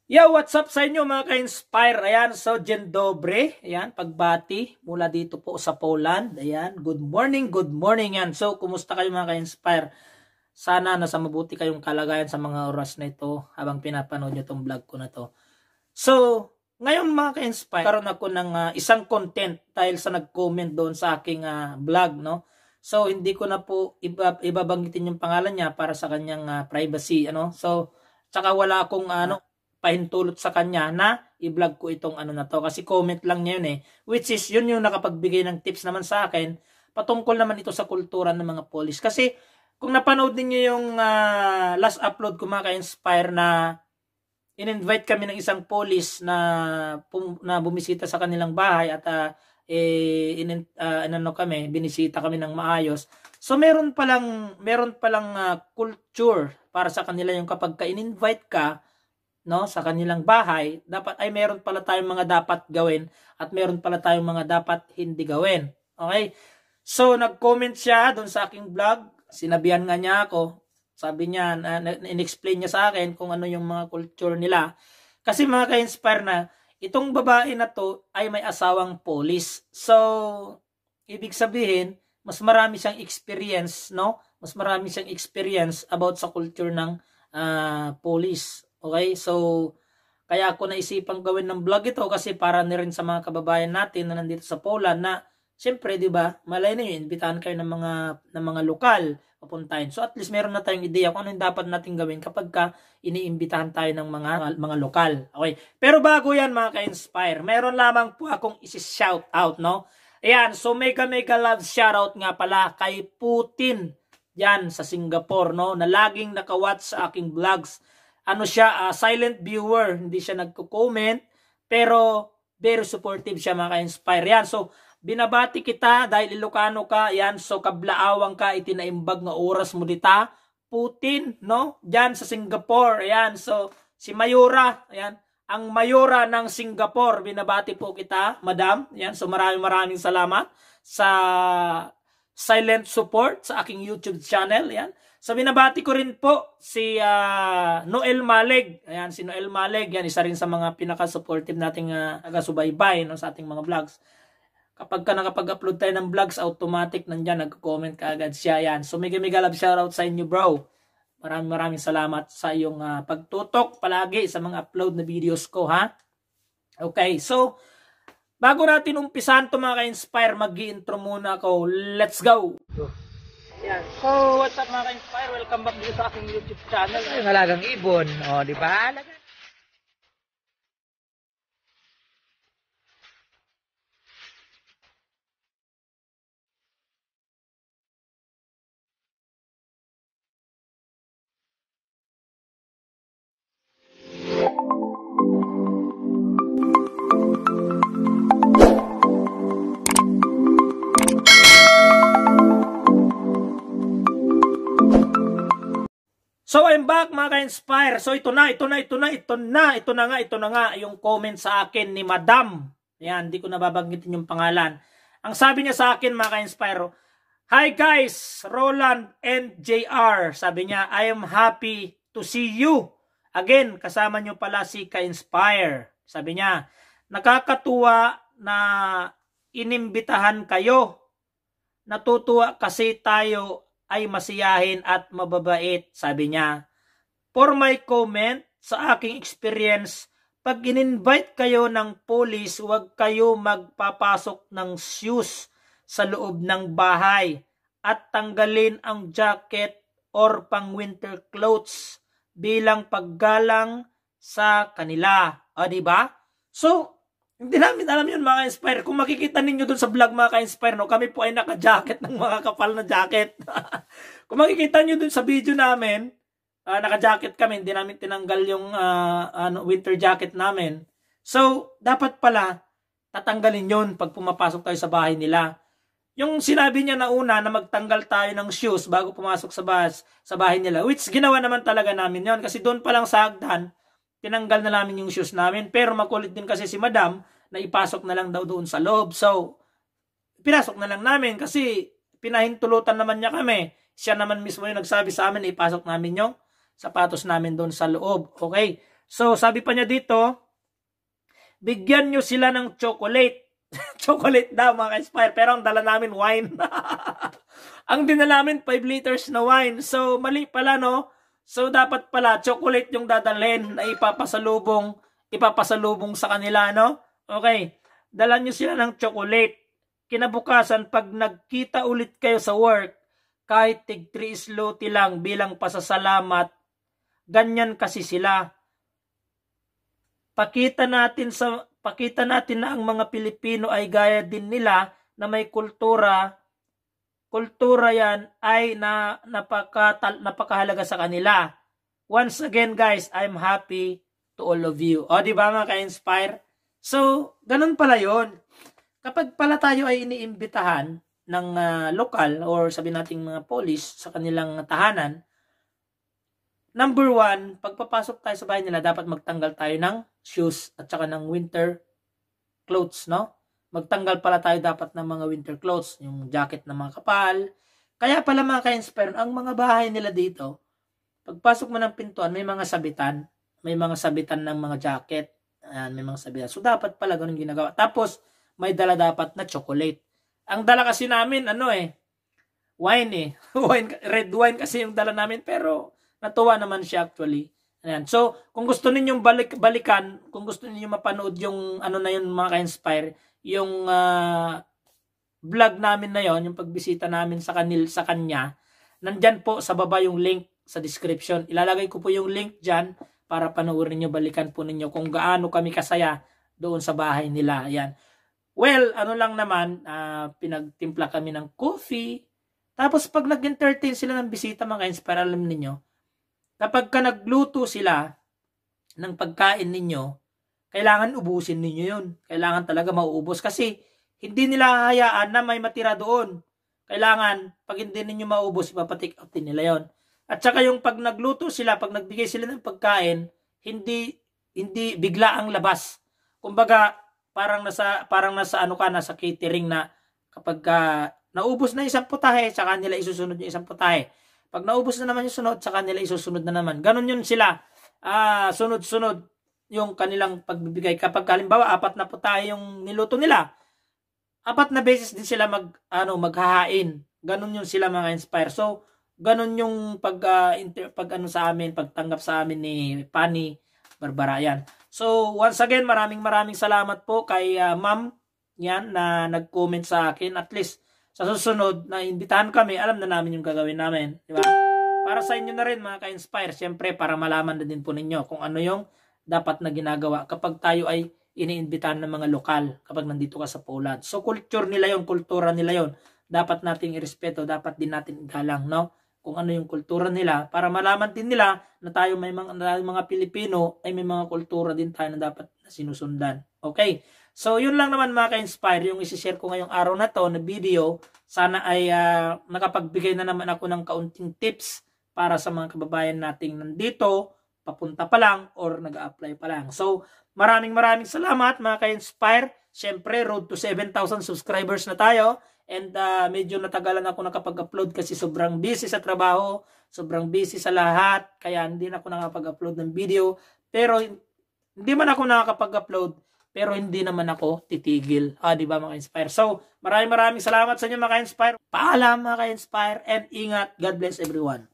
Yo, what's up sa inyo mga ka-inspire? Ayan, so Dzień dobry. Ayan, pagbati mula dito po sa Poland. Ayan, good morning yan. So, kumusta kayo mga ka-inspire? Sana nasa mabuti kayong kalagayan sa mga oras na ito habang pinapanood nyo itong vlog ko na to. So, ngayon mga ka-inspire, karoon ako ng isang content dahil sa nag-comment doon sa aking vlog, no? So, hindi ko na po ibabanggitin yung pangalan niya para sa kanyang privacy, ano? So, tsaka wala akong pahintulot sa kanya na i-vlog ko itong na to kasi comment lang niya yun which is yun yung nakapagbigay ng tips naman sa akin patungkol naman ito sa kultura ng mga police. Kasi kung napanood niyo yung last upload ko mga ka-inspire na in-invite kami ng isang police na bumisita sa kanilang bahay at binisita kami ng maayos. So meron palang culture para sa kanila yung kapag ka-in-invite ka, no, sa kanilang bahay, dapat ay meron pala tayong mga dapat gawin at meron pala tayong mga dapat hindi gawin. Okay? So nag-comment siya doon sa aking vlog. Sinabihan nga niya ako. Sabi niya, in-explain niya sa akin kung ano yung mga culture nila. Kasi mga ka-inspire na, itong babae na to ay may asawang police. So, ibig sabihin, mas marami siyang experience, no? Mas marami siyang experience about sa culture ng police. Okay, so kaya ako naisipang gawin ng vlog ito kasi para na rin sa mga kababayan natin na nandito sa Poland na siyempre, di ba, malay na yun, imbitahan kayo ng mga lokal papuntahin. So at least meron na tayong ideya kung ano yung dapat natin gawin kapag ka iniimbitahan tayo ng mga lokal. Okay, pero bago yan mga ka-inspire, meron lamang po akong isi-shout out, no? Ayan, so mega love shoutout nga pala kay Putin yan sa Singapore, no, na laging nakawatch sa aking vlogs. Ano siya, silent viewer, hindi siya nagko-comment, pero very supportive siya mga ka-inspire. Yan, so binabati kita dahil Ilocano ka, yan, so kablaawang ka, itinaimbag nga oras mo dita, Putin, no, dyan sa Singapore, yan, so si Mayura, yan, ang Mayura ng Singapore, binabati po kita, madam, yan, so maraming salamat sa silent support sa aking YouTube channel, yan. So binabati ko rin po si Noel Maleg. Ayan, si Noel Maleg, yan isa rin sa mga pinaka-supportive nating taga-subaybay, no, sa ating mga vlogs. Kapag ka nakapag-upload tayo ng vlogs, automatic nandiyan nagko-comment kaagad siya, yan. So mega love shoutout sa inyo, bro. Maraming salamat sa iyong pagtutok palagi sa mga upload na videos ko, ha. Okay, so bago natin umpisahan to mga ka-inspire, mag-i-intro muna ako. Let's go. Yan. So, what's up mga ka-inspire? Welcome back dito sa aking YouTube channel. Yung alagang ibon, di ba? So I'm back mga ka-inspire. So ito na nga yung comment sa akin ni Madam. Yan, hindi ko nababanggitin yung pangalan. Ang sabi niya sa akin mga ka-inspire, "Hi guys, Roland and JR." Sabi niya, "I am happy to see you. Again, kasama niyo pala si ka-inspire." Sabi niya, "Nakakatuwa na inimbitahan kayo. Natutuwa kasi tayo ay masiyahin at mababait." Sabi niya, "For my comment, sa aking experience, pag in-invite kayo ng police, huwag kayo magpapasok ng shoes sa loob ng bahay at tanggalin ang jacket or pang winter clothes bilang paggalang sa kanila." O, diba? So, hindi namin alam yun mga ka-inspire. Kung makikita ninyo dun sa vlog mga ka-inspire, no, kami po ay naka-jacket ng mga kapal na jacket. Kung makikita nyo dun sa video namin, naka-jacket kami, hindi namin tinanggal yung winter jacket namin. So, dapat pala tatanggalin yun pag pumapasok tayo sa bahay nila. Yung sinabi niya na una na magtanggal tayo ng shoes bago pumasok sa bahay nila, which ginawa naman talaga namin yon kasi doon pa lang sa hagdan, tinanggal na namin yung shoes namin. Pero makulit din kasi si Madam na ipasok na lang daw doon sa loob. So, pinasok na lang namin kasi pinahintulutan naman niya kami. Siya naman mismo yung nagsabi sa amin na ipasok namin yung sapatos namin doon sa loob. Okay? So, sabi pa niya dito, bigyan nyo sila ng chocolate. Chocolate daw mga ka-inspire. Pero ang dala namin wine. Ang dinala namin 5 liters na wine. So, mali pala, no? So, dapat pala chocolate yung dadalhin na ipapasalubong sa kanila, no? Okay. Dala nyo sila ng chocolate. Kinabukasan, pag nagkita ulit kayo sa work, kahit tig 3 zloty lang bilang pasasalamat, ganyan kasi sila. Pakita natin na ang mga Pilipino ay gaya din nila na may kultura. Kultura yan ay napakahalaga sa kanila. Once again guys, I'm happy to all of you. O, di ba mga ka-inspire? So, ganun pala yun. Kapag pala tayo ay iniimbitahan ng lokal or sabi nating mga police sa kanilang tahanan, number 1, pagpapasok tayo sa bahay nila, dapat magtanggal tayo ng shoes at saka ng winter clothes, no? Magtanggal pala tayo dapat ng mga winter clothes, yung jacket na mga kapal. Kaya pala mga ka-inspire, ang mga bahay nila dito, pagpasok mo ng pintuan, may mga sabitan ng mga jacket. Ayan, may mga sabitan. So, dapat pala ganun ginagawa. Tapos, may dala dapat na chocolate. Ang dala kasi namin, wine red wine kasi yung dala namin, pero natuwa naman siya actually. Ayan. So, kung gusto ninyong balikan, kung gusto ninyong mapanood yung na yun mga ka-inspire, yung vlog namin na yon, yung pagbisita namin sa kanya, nandyan po sa baba yung link sa description. Ilalagay ko po yung link dyan para panoorin nyo, balikan po ninyo kung gaano kami kasaya doon sa bahay nila. Ayan. Well, lang naman, pinagtimpla kami ng coffee. Tapos pag nag-entertain sila ng bisita mga ka-inspire, alam ninyo, kapag ka nagluto sila ng pagkain ninyo, kailangan ubusin ninyo yun. Kailangan talaga mauubos kasi hindi nila hahayaan na may matira doon. Kailangan, pag hindi ninyo maubos, ipapatik out din nila yon. At saka yung pag nagluto sila, pag nagbigay sila ng pagkain, hindi bigla ang labas. Kumbaga, parang nasa nasa catering na kapag naubos na isang putahe, saka nila isusunod yung isang putahe. Pag naubos na naman yung sunod, saka nila isusunod na naman. Ganon yun sila. Sunod-sunod yung kanilang pagbibigay. Kapag halimbawa, 4 na putahe yung niluto nila, 4 na beses din sila maghahain. Ganon yun sila mga inspire. So, ganon yung sa amin, pagtanggap sa amin ni Pani Barbara yan. So, once again, maraming salamat po kay ma'am yan na nag-comment sa akin. At least, sa susunod na imbitahan kami, alam na namin yung gagawin namin. Di ba? Para sa inyo na rin mga ka-inspire, syempre para malaman na din po ninyo kung ano yung dapat na ginagawa kapag tayo ay iniimbitahan ng mga lokal kapag nandito ka sa Poland. So, culture nila yon, kultura nila yon. Dapat nating irespeto, dapat din natin igalang, no? Kung ano yung kultura nila para malaman din nila na tayo may mga Pilipino ay may mga kultura din tayo na dapat na sinusundan. Okay? So, yun lang naman mga ka-inspire yung isi-share ko ngayong araw na to na video. Sana ay nakapagbigay na naman ako ng kaunting tips para sa mga kababayan nating nandito, papunta pa lang or nag-a-apply pa lang. So, maraming salamat mga ka-inspire. Siyempre, road to 7,000 subscribers na tayo. And medyo natagalan ako nakapag-upload kasi sobrang busy sa trabaho, sobrang busy sa lahat, kaya hindi na ako nakapag-upload ng video. Pero hindi man ako nakakapag-upload, pero hindi naman ako titigil. Di ba mga inspire? So, maraming salamat sa inyo mga inspire. Paalam mga inspire and ingat. God bless everyone.